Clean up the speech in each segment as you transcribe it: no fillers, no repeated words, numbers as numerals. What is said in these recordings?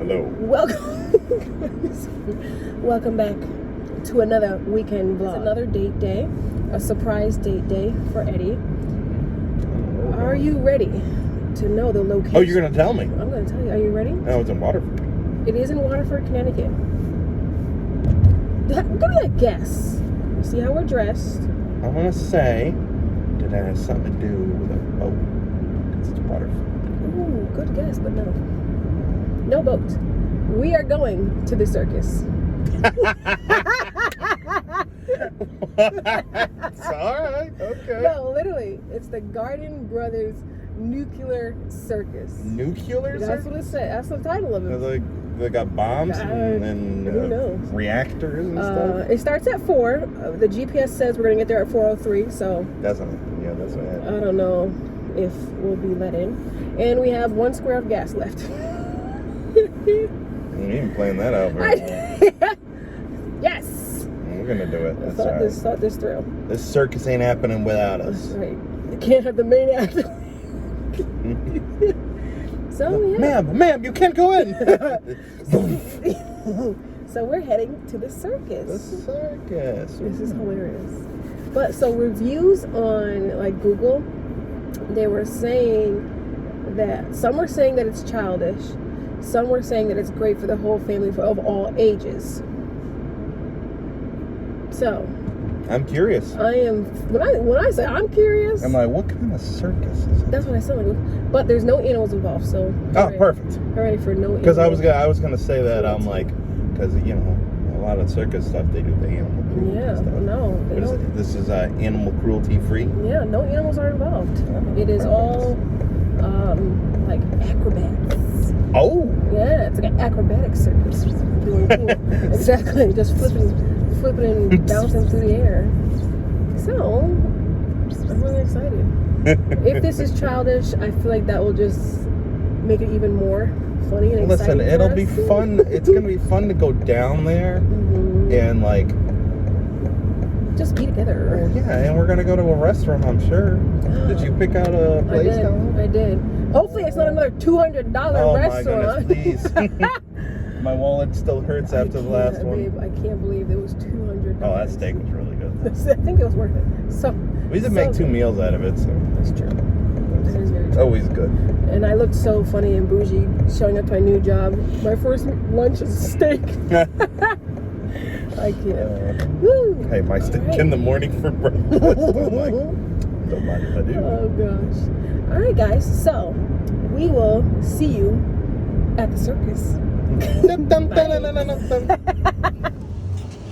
Hello. Welcome back to another weekend vlog. It's another date day, a surprise date day for Eddie. Are you ready to know the location? Oh, you're going to tell me? I'm going to tell you. Are you ready? No, it's in Waterford. It is in Waterford, Connecticut. Give me a guess. You see how we're dressed? I want to say that it has something to do with a boat. Because it's Waterford. Ooh, good guess, but no. No boat. We are going to the circus. Alright, okay. No, literally. It's the Garden Brothers Nuclear Circus. Nuclear That's circus? what it said. That's the title of it. They got bombs and who knows? reactors and stuff? It starts at 4. The GPS says we're going to get there at 4:03, so... That's what I I don't know if we'll be let in. And we have 1 square of gas left. You ain't playing that out very well. Yes! We're going to do it. That's Thought alright. this through. This circus ain't happening without us. That's right. You can't have the main actor. So, yeah. Ma'am, you can't go in. So we're heading to the circus. The circus. This is hilarious. But so reviews on like Google, they were saying that some were saying that it's childish, some were saying that it's great for the whole family of all ages. So I'm curious. I am when I say I'm curious. I'm like, what kind of circus is it? That's what I sound like. But there's no animals involved, so Perfect. Hooray for no animals. Because I was gonna say that I'm like, because a lot of circus stuff they do the animal cruelty stuff. No, they don't. This is animal cruelty free. Yeah, no animals are involved. It is all like acrobats. Oh. Yeah, it's like an acrobatic circus. Really cool. Exactly, just flipping and bouncing through the air. So, I'm really excited. If this is childish, I feel like that will just make it even more funny and exciting. Listen, it'll be fun. It's gonna be fun to go down there and like just be together. Yeah, and we're gonna go to a restaurant, I'm sure. Did you pick out a place down there? I did. Hopefully it's not another $200 restaurant. Oh my goodness, please. My wallet still hurts after the last one. Babe, I can't believe it was $200. Oh, that steak was really good. I think it was worth it. So we did make 2 meals out of it, so that's true. That is very true. Always good. And I looked so funny and bougie showing up to my new job. My first lunch is steak. I can't. Woo! Hey, my steak in the morning for breakfast. I'm like, don't mind if I do. Oh gosh. All right, guys. So we will see you at the circus.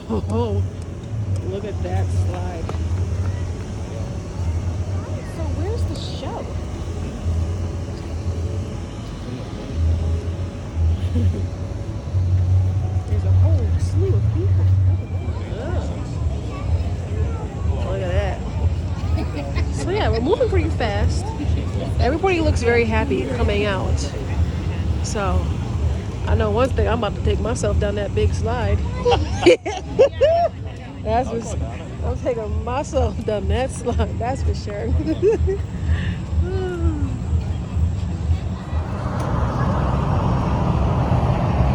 Oh, look at that slide. So where's the show? There's a whole slew of people. Look at that. So yeah, we're moving pretty fast. Everybody looks very happy coming out. So I know one thing, I'm about to take myself down that big slide. I'm taking myself down that slide, that's for sure. I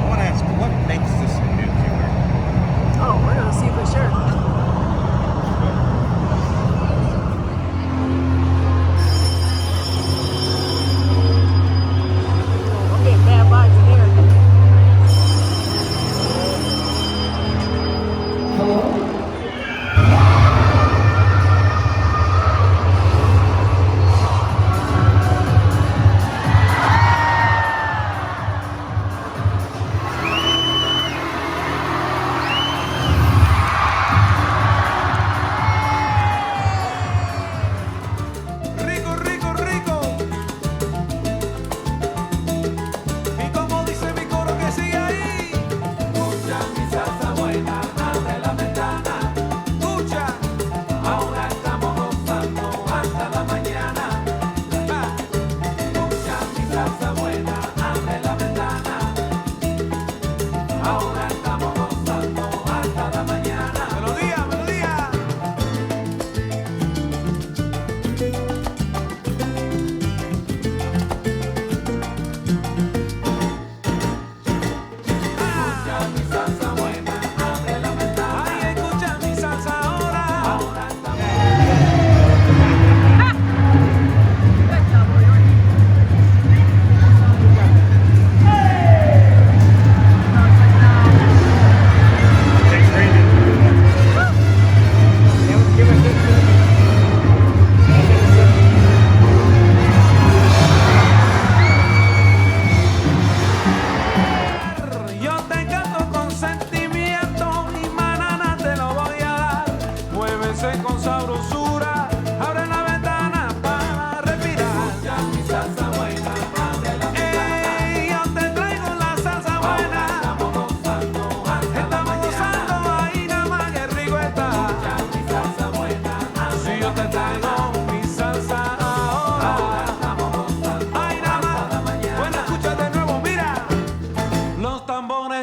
want to ask, what makes this nuclear? Oh, we're gonna see for sure. I'm getting bad vibes in here. Hello?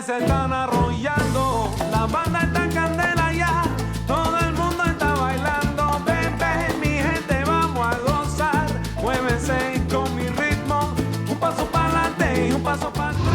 se están arrollando, la banda está en candela ya, todo el mundo está bailando. Ven, ven, mi gente, vamos a gozar, muévense con mi ritmo, un paso para adelante y un paso para atrás.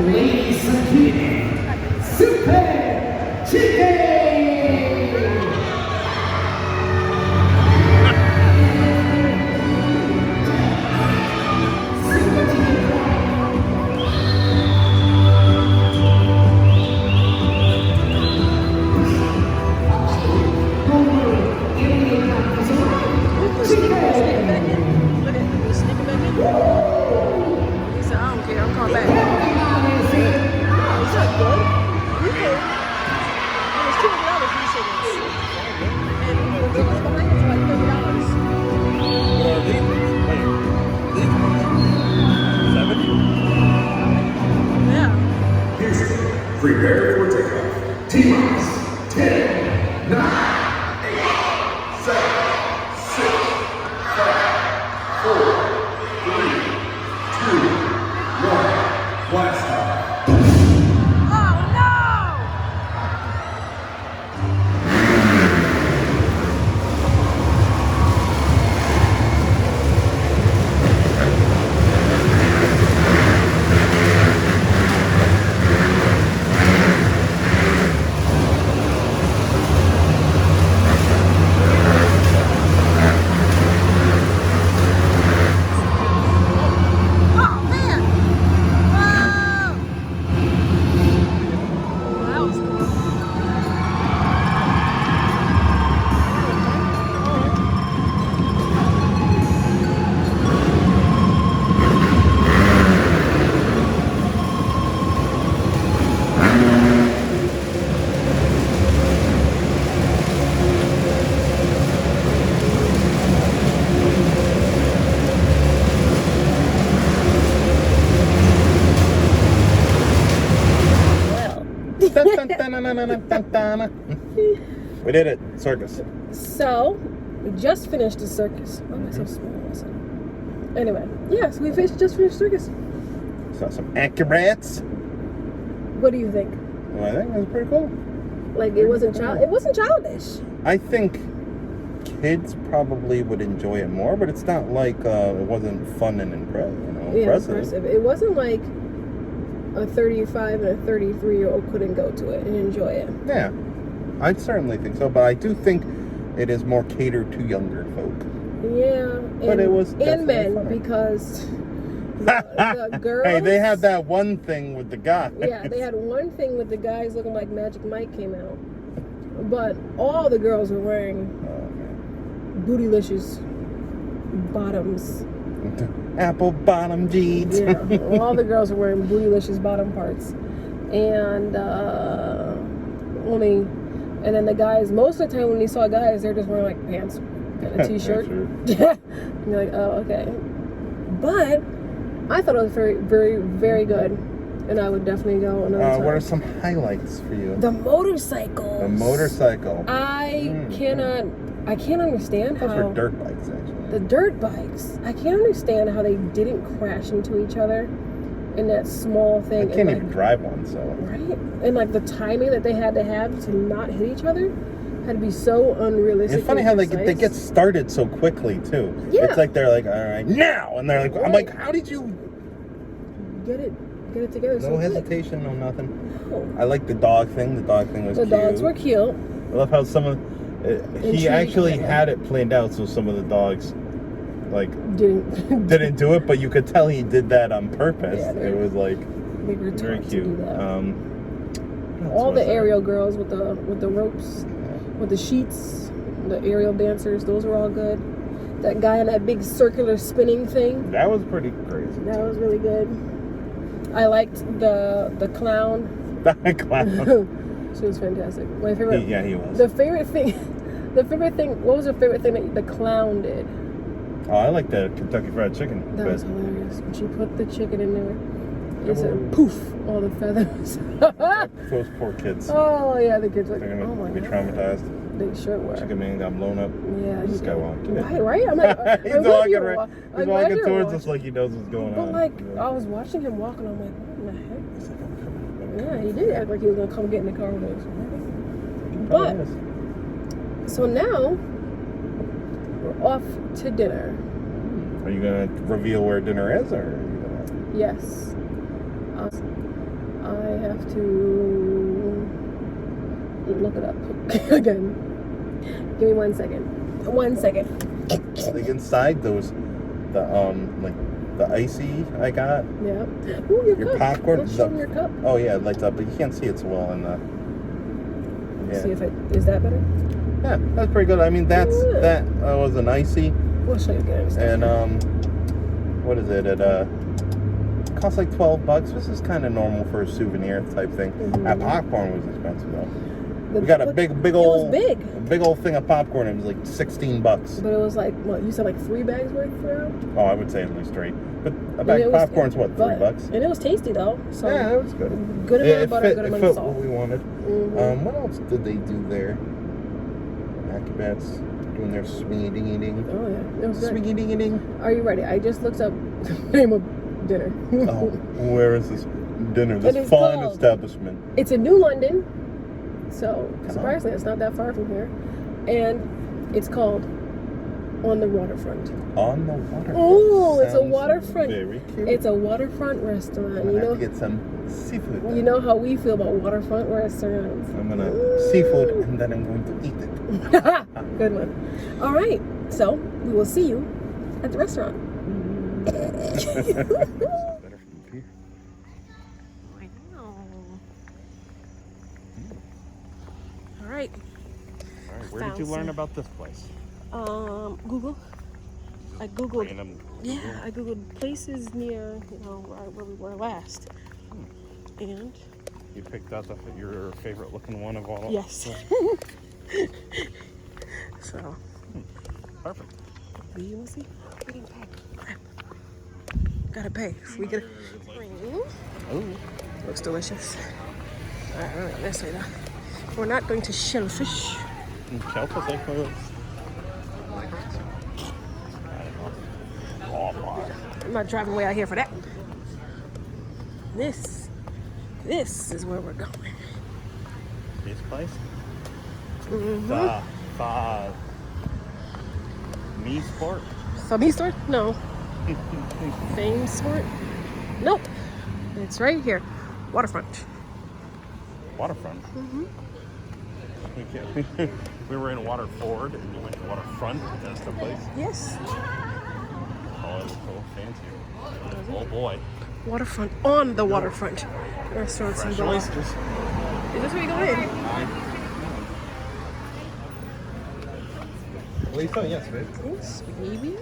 Ladies and gentlemen, Super Chicken! Prepare for takeoff. T-minus 10, 9, 8, 7, 6, 5, 4, 3, 2, 1. Blast off. Oh no! We did it, Circus. So, we just finished the circus. Why am I so small? Anyway, yes, we just finished circus. Saw some acrobats. What do you think? Well, I think it was pretty cool. Like it wasn't childish. I think kids probably would enjoy it more, but it's not like it wasn't fun and impressive. It wasn't like a 35 and a 33-year-old couldn't go to it and enjoy it. Yeah, I certainly think so, but I do think it is more catered to younger folk. Yeah, but it was and men funny. Because the girls. Hey, they had that one thing with the guys. Yeah, they had one thing with the guys looking like Magic Mike came out, but all the girls were wearing bootylicious bottoms. Apple bottom jeans. Yeah, all the girls were wearing bootylicious bottom parts, and and then the guys, most of the time when you saw guys, they're just wearing like pants and a t-shirt. Yeah, and you're like, oh, okay. But I thought it was very, very, very good, and I would definitely go another time. What are some highlights for you? The motorcycles. The motorcycle. I can't understand how. Those were dirt bikes, actually. The dirt bikes. I can't understand how they didn't crash into each other in that small thing. I can't even drive one, so. Right? And like the timing that they had to have to not hit each other. had to be so unrealistic. It's funny and how they precise. get started so quickly too. Yeah. It's like they're like, all right, now, and they're like, I'm Right. like, how did you? Get it together. No so quick. hesitation, no nothing. No. I like the dog thing. The dog thing was The cute. dogs were cute. I love how some of he Intrigued, actually yeah. had it planned out, so some of the dogs like Didn't do it, but you could tell he did that on purpose. Yeah, It was like they were very taught to cute. do that. What All else the was there? aerial girls with the ropes, with the sheets, the aerial dancers, those were all good. That guy in that big circular spinning thing, That was pretty crazy. that was really good. I liked the clown. That clown. She was fantastic. My favorite. Yeah, he was. The favorite thing. What was the favorite thing that the clown did? Oh, I like the Kentucky Fried Chicken. That but was hilarious. When she put the chicken in there, It it said was- poof, all the feathers. those poor kids. Oh yeah, the kids were. They're Oh gonna my be God. traumatized. They sure were. Chicken man got blown up. Yeah, This he guy did. walked. Right? I'm like, He's I'm glad walking you're right. wa- He's I'm glad walking you're towards watching. us like he knows what's going But on. like, Yeah. I was watching him walk, and I'm like, what in the heck? He's like, I'm coming. Yeah, he did act like he was gonna come get in the car with us. But But so now we're off to dinner. are you gonna reveal where dinner is, or are you gonna? Yes. I have to look it up again. Give me 1 second. 1 second. Like inside those, the like the icy I got. Yeah. Ooh, your cup. popcorn. Let's show them your cup. Oh yeah, it lights up, but you can't see it so well in the. Let's see if it is that better. Yeah, that's pretty good. I mean, that was an icy, We'll show you again. and what is it? It costs like $12. This is kind of normal for a souvenir type thing. Mhm. That popcorn was expensive though. The- We got a but big It old, was big, a big old thing of popcorn. It was like $16. but it was like what you said, like 3 bags worth for now. Oh, I would say at least 3. But a bag of popcorn's what, $3? And it was tasty though. So Yeah, that was good. good amount of butter, fit, good it amount fit of salt. what we wanted. Mhm. What else did they do there? Acrobats doing their swingy dingy ding. Oh yeah, it was good. Swingy dingy ding. Are you ready? I just looked up the name of dinner. Oh, where is this dinner? This It is fine called- establishment. It's in New London, so Come on. surprisingly, it's not that far from here, and it's called On the Waterfront. On the waterfront. Oh, it's a Sounds waterfront. Very cute. It's a waterfront restaurant. I'm You gonna have know, to get some seafood. you know how we feel about waterfront restaurants. I'm gonna seafood and then I'm going to eat it. Good one. All right, so we will see you at the restaurant. Better from here. I know. All right. All right, where did you Found learn some. about this place? Google. I googled. Random. Yeah, I googled places near, where we were last, and You picked out your favorite looking one of all. yes. So, Perfect. do you want to see? We didn't pay. Crap. Gotta pay. If we get. Oh. Looks delicious. All right, this way though. We're not going to shellfish. Shellfish like those. I'm not driving way out here for that. This is where we're going. This place? Mm-hmm. The Me Sport? Subby store? No. Fame Sport? Nope. It's right here. Waterfront. Waterfront? Mm-hmm. We were in Waterford and you went to Waterfront. That's the place. Yes. Oh, it was so fancy. Oh boy. Waterfront on the waterfront. Restaurants and Fresh bars. oysters. Is this where you go in? Lisa, yes, babe. Yes, maybe.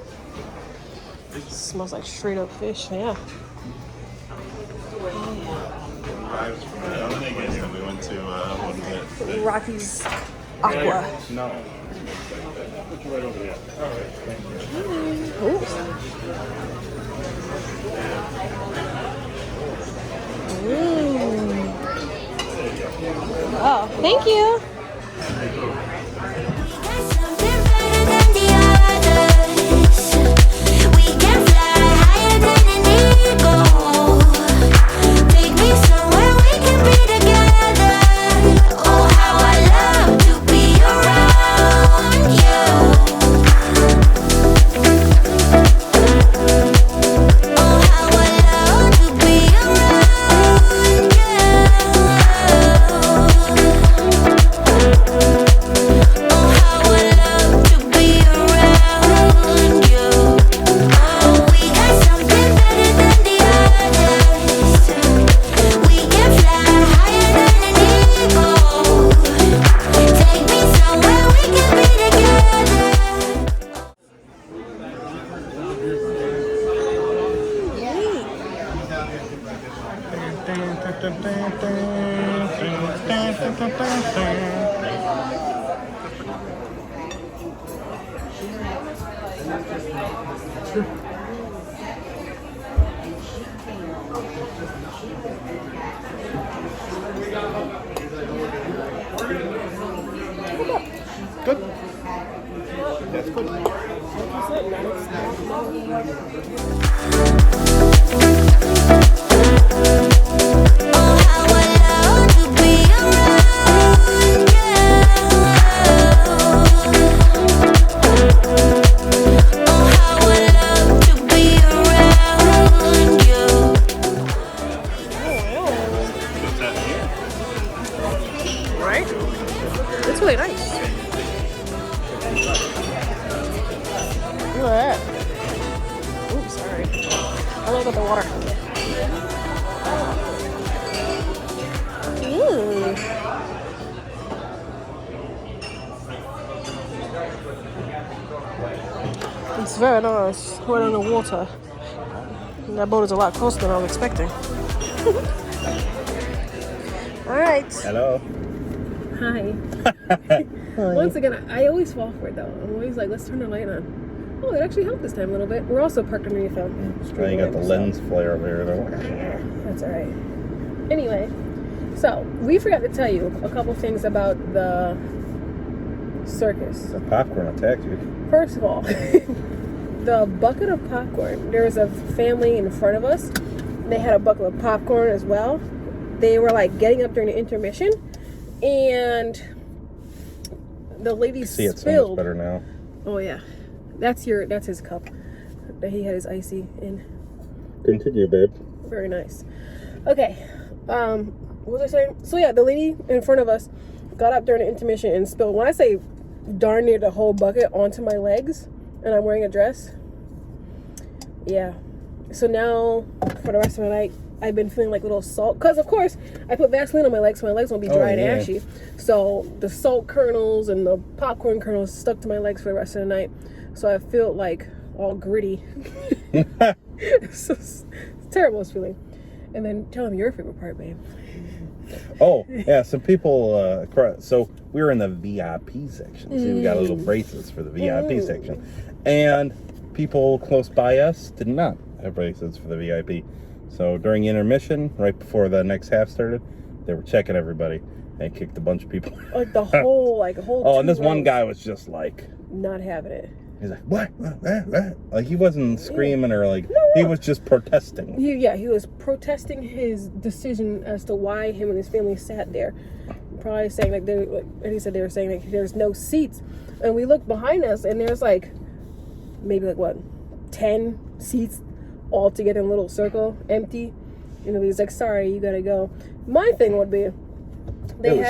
Smells like straight up fish. Yeah. We went to, what is it? Rocky's Aqua. No. Put you right over there. All right, thank you. Oops. Oh, thank you. There's something better than the others. We can fly higher than an eagle. Take me somewhere we can be together. Oh, how I love to be around Good. That's good. Oh, how I love to be around you. Oh, how I love to be around you. Right? It's really nice. Look at that. Oops, sorry. I love the water. It's very nice. Right on the water. And that boat is a lot closer than I was expecting. Alright. Hello. Hi. Once again, I always fall for it though. I'm always like, let's turn the light on. Oh, it actually helped this time a little bit. We're also parked underneath them. Now you got the lens flare over here though. That's alright. Anyway, so we forgot to tell you a couple things about the circus. The popcorn attacked you. First of all, the bucket of popcorn, there was a family in front of us. They had a bucket of popcorn as well. They were like getting up during the intermission, and the lady See it so much spilled. better now. Oh yeah, that's his cup that he had his icy in. Continue, babe. Very nice. Okay, what was I saying? So yeah, the lady in front of us got up during the intermission and spilled. When I say darn near the whole bucket onto my legs, and I'm wearing a dress. Yeah. So now for the rest of the night, I've been feeling like little salt, because of course I put Vaseline on my legs so my legs won't be dry and ashy. So the salt kernels and the popcorn kernels stuck to my legs for the rest of the night. So I feel like all gritty. It's a terrible feeling. And then tell them your favorite part, babe. Oh, yeah, some people, so we were in the VIP section. See, we got little bracelets for the VIP section. And people close by us did not have bracelets for the VIP. So during intermission, right before the next half started, they were checking everybody and kicked a bunch of people. Like the whole, whole Oh, and this two one rows. guy was just like, Not having it. he's like, what? Like, he wasn't screaming or like, he was just protesting. He was protesting his decision as to why him and his family sat there. Probably saying like he said they were saying like there's no seats, and we looked behind us and there's like maybe like what 10 seats all together in a little circle, empty. You know, he's like, sorry, you gotta go. My thing would be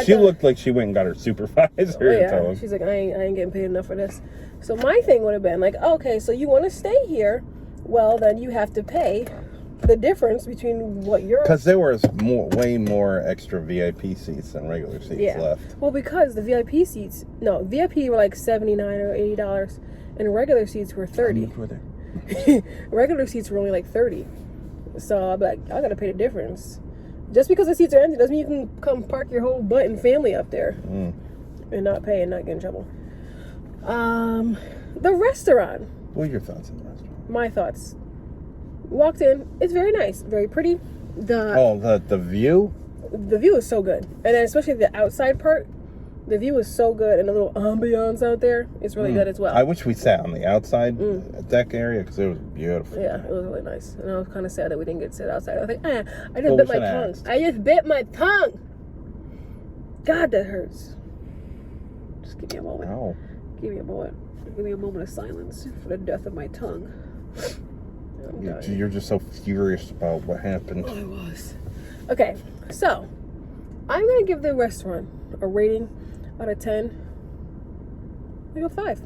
She looked like she went and got her supervisor. Oh yeah, she's like, I ain't getting paid enough for this. So my thing would have been like, okay, so you want to stay here, well then you have to pay the difference between what you're. Because there was way more extra VIP seats than regular seats left. Well, because the VIP seats, VIP were like $79 or $80, and regular seats were $30. Were there? Regular seats were only like $30. So I'd be like, I gotta pay the difference. Just because the seats are empty doesn't mean you can come park your whole butt and family up there and not pay and not get in trouble. The restaurant. What are your thoughts on the restaurant? My thoughts. Walked in. It's very nice, very pretty. The view? The view is so good, and then especially the outside part. The view is so good, and the little ambiance out there is really good as well. I wish we sat on the outside deck area because it was beautiful. Yeah, it was really nice, and I was kind of sad that we didn't get to sit outside. I was like, I just bit my tongue. I just bit my tongue. God, that hurts. Just give me a moment. Ow. Give me a moment. Give me a moment of silence for the death of my tongue. You're just so furious about what happened. I was. Okay, so I'm gonna give the restaurant a rating out of 10. I go 5.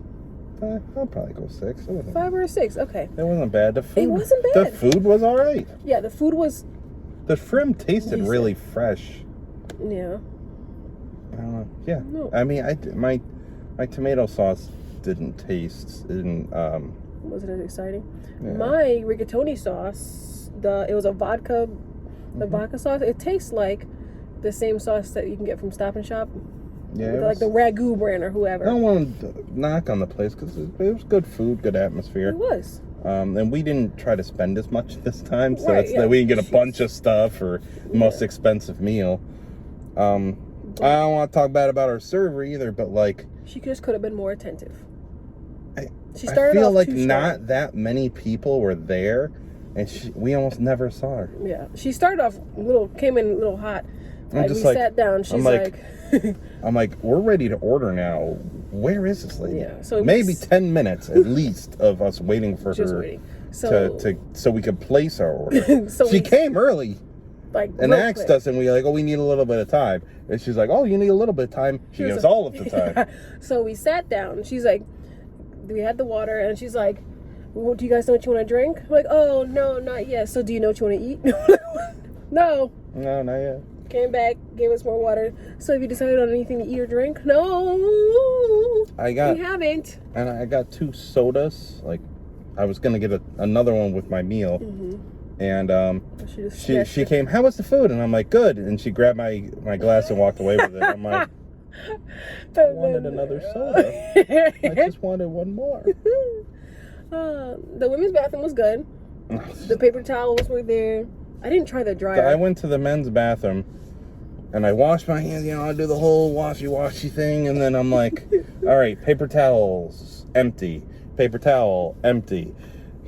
I'll probably go 6. 5 or a 6. Okay. It wasn't bad. The food. It wasn't bad. The food was all right. Yeah, the food was. The shrimp tasted really fresh. Yeah. I don't know. Yeah. No. I mean, my tomato sauce didn't taste. Wasn't as exciting. Yeah. My rigatoni sauce, it was a vodka, the vodka sauce. It tastes like the same sauce that you can get from Stop and Shop. Yeah, With, it like the was- Ragu brand or whoever. I don't want to knock on the place because it was good food, good atmosphere. It was. And we didn't try to spend as much this time, so Right, it's yeah. that we didn't get a bunch of stuff or the most expensive meal. I don't want to talk bad about our server either, but like She just could have been more attentive. She I started feel off like too strong. not that many people were there, and we almost never saw her. Yeah, she started off came in a little hot. I'm Like just we like- sat down, she's I'm like, I'm like, we're ready to order now. Where is this lady? Yeah, so it maybe was- 10 minutes at least of us waiting for just her waiting. So, so we could place our order. so She we- came early like, and real asked quick. us, and we like, oh, we need a little bit of time. And she's like, oh, you need a little bit of time. She was gives like- all of the time. So we sat down. She's like, we had the water, and she's like, well, do you guys know what you want to drink? I'm like, oh, no, not yet. So do you know what you want to eat? No. No, not yet. Came back, gave us more water. So have you decided on anything to eat or drink? No. I got We haven't. and I got 2 sodas. Like, I was gonna get another one with my meal, and She just she snatched it. came. How was the food? And I'm like, good. And she grabbed my glass and walked away with it. I'm like, I wanted another soda. I just wanted one more. The women's bathroom was good. The paper towels were there. I didn't try the dryer. I went to the men's bathroom and I washed my hands, I do the whole washy thing, and then I'm like, all right, paper towels, empty. Paper towel, empty.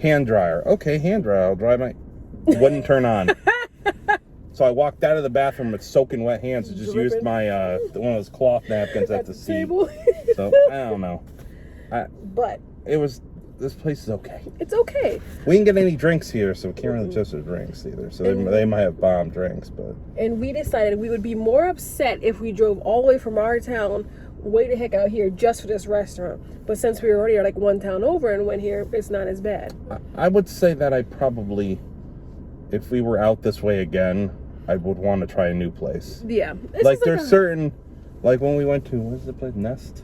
Hand dryer. Okay, hand dryer, I'll dry my... Wouldn't turn on. So I walked out of the bathroom with soaking wet hands and just used Dripping. my, one of those cloth napkins at the seat. table. So, I don't know. But This place is okay. it's okay. We didn't get any drinks here, so we can't really judge the drinks either. So they might have bomb drinks, but... And we decided we would be more upset if we drove all the way from our town way the heck out here just for this restaurant. But since we already are like one town over and went here, it's not as bad. I would say that I probably, if we were out this way again, I would want to try a new place. Yeah. Like there's certain, like when we went to, what is the place? Nest?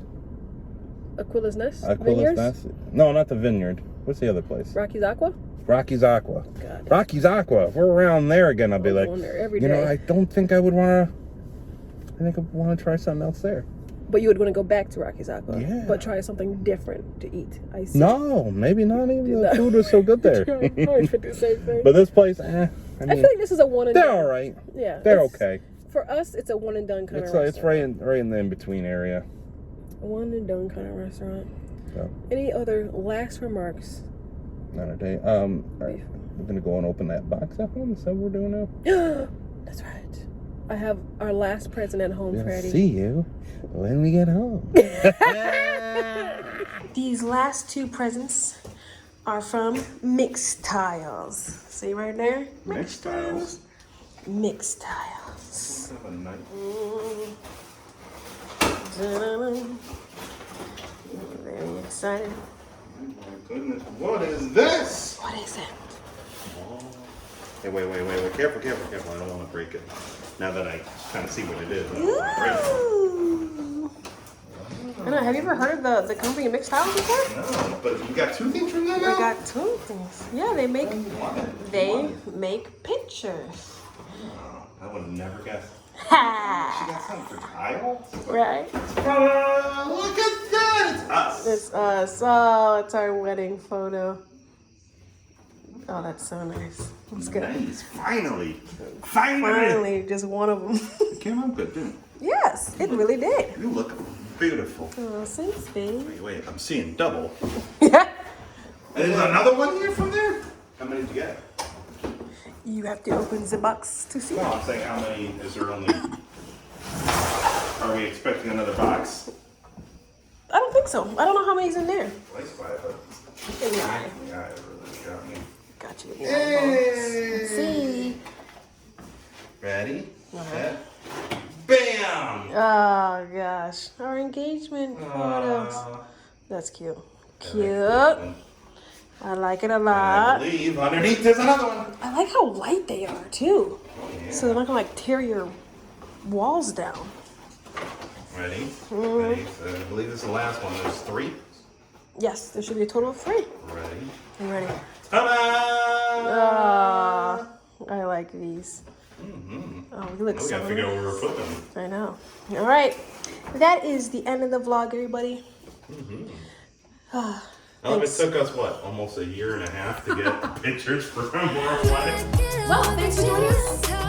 Aquila's Nest? Aquila's Vineyards? Nest? No, not the Vineyard. What's the other place? Rocky's Aqua? Rocky's Aqua. God. Rocky's Aqua. If we're around there again, I'll be I'm like, going there every you know, day. I don't think I would want to, I think I want to try something else there. But you would want to go back to Rocky's Aqua. Yeah. But try something different to eat. I see. No, maybe not even. The food was so good there. Probably fit the same thing. But this place, I I mean, feel like this is a one and they're done. all right. Yeah. They're it's- okay. For us, it's a one and done kind It's of restaurant. it's right in the in-between area. One and done kind of restaurant. So, Any other last remarks? another day. All right, we're gonna go and open that box at home. Is that what we're doing now? That's right. I have our last present at home, We'll Freddie. see you when we get home. These last 2 presents are from Mix Tiles. See right there? Mixed tiles. Mix Tiles. Very excited. Oh my goodness, what is this? What is it? Hey, wait. Careful. I don't want to break it. Now that I kind of see what it is, I don't want to break it. Ooh. I know, have you ever heard of the company Mix Tiles before? No, but you got 2 things from them We now? got 2 things. Yeah, they make pictures. I would have never guessed. She Ha! got something for tiles? Right? Look at that! It's us. It's us. Oh, it's our wedding photo. Oh, that's so nice. That's good. Nice. Finally. Finally, just one of them. It came out good, didn't it? Yes, it really did. You look beautiful. Oh, thanks, babe. Wait, I'm seeing double. Yeah. There's another one here from there? How many did you get? You have to open the box to see. No, I'm saying how many is there only? Are we expecting another box? I don't think so. I don't know how many's in there. Place by it. In the eye. Yeah, it really got me. Got you. In the eye box. See. Ready? Set. Bam! Oh gosh, our engagement photos. That's cute. Cute. I like it a I lot. believe underneath there's another one. I like how light they are too. So they're not gonna like tear your walls down. Ready? Ready? So I believe this is the last one. There's 3. Yes, there should be a total of 3. Ready? You ready? Ta-da! Ah, I like these. Oh, you look We so gotta figure out nice. where we're putting them. I know. All right. that is the end of the vlog, everybody. It took us, what, almost a year and a half to get pictures for more flight? Well, thanks for joining us.